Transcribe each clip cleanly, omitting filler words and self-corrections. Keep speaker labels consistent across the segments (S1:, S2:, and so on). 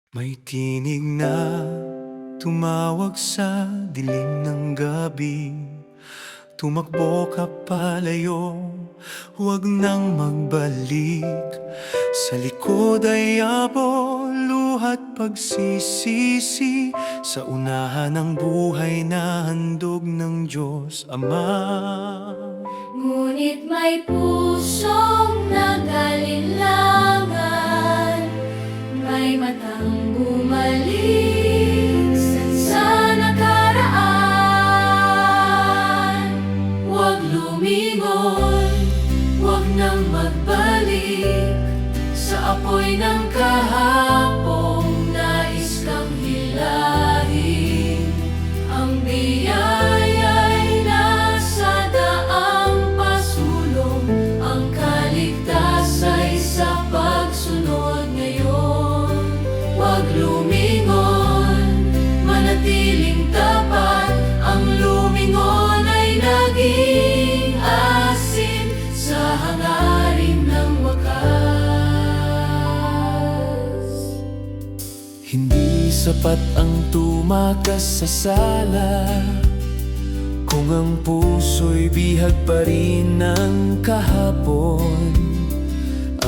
S1: May tinig na tumawag sa dilim ng gabi. Tumakbo ka palayo, huwag nang magbalik. Sa likod ay abo, luha't pagsisisi. Sa unahan ng buhay na handog ng Diyos Ama.
S2: Ngunit may pusong nag-alinlangan, may matang bumalik sa nakaraan. Huwag lumingon, huwag nang magbalik sa apoy ng kahapong nais kang hilahin. Ang biyaya'y nasa daang pasulong, ang kaligtas ay sa pagsunod ngayon. Huwag lumingon, manatiling tapat. Ang lumingon ay naging asin sa hangarin ng wakas.
S1: Hindi sapat ang tumakas sa sala kung ang puso'y bihag pa rin ng kahapon.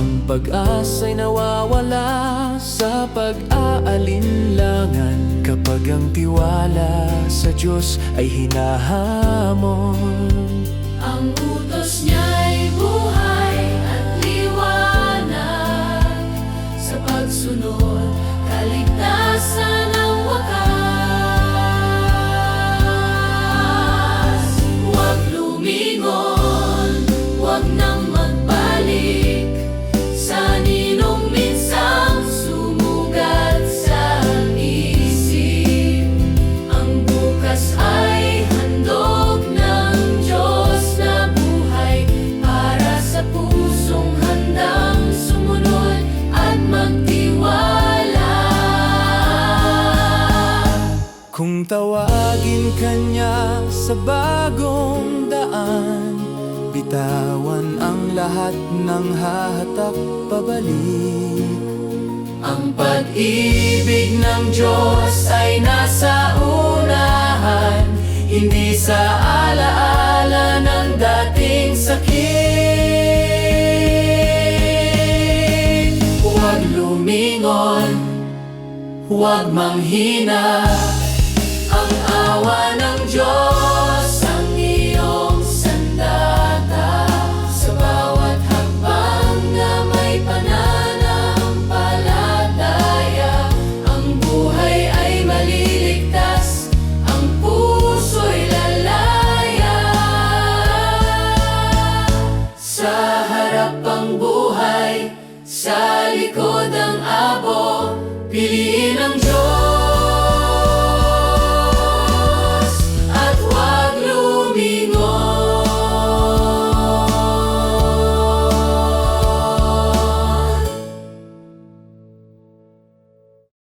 S1: Ang pag-asa'y nawawala sa pag-aalinlangan kapag ang tiwala sa Diyos ay hinahamon.
S2: Ang utos niya'y buhay at liwanag, sa pagsunod, kaligtasan ang wakas. Huwag lumingon, huwag nang magbalik sa ninong minsang sumugat sa isip. Ang bukas ay handog ng Diyos na buhay para sa pusong handang sumunod at magtiwala.
S1: Kung tawagin ka niya sa bagong daan, bitawan ang lahat ng hahatak pabalik.
S2: Ang pag-ibig ng Diyos ay nasa unahan, hindi sa alaala ng dating sakit. Huwag lumingon, huwag manghina.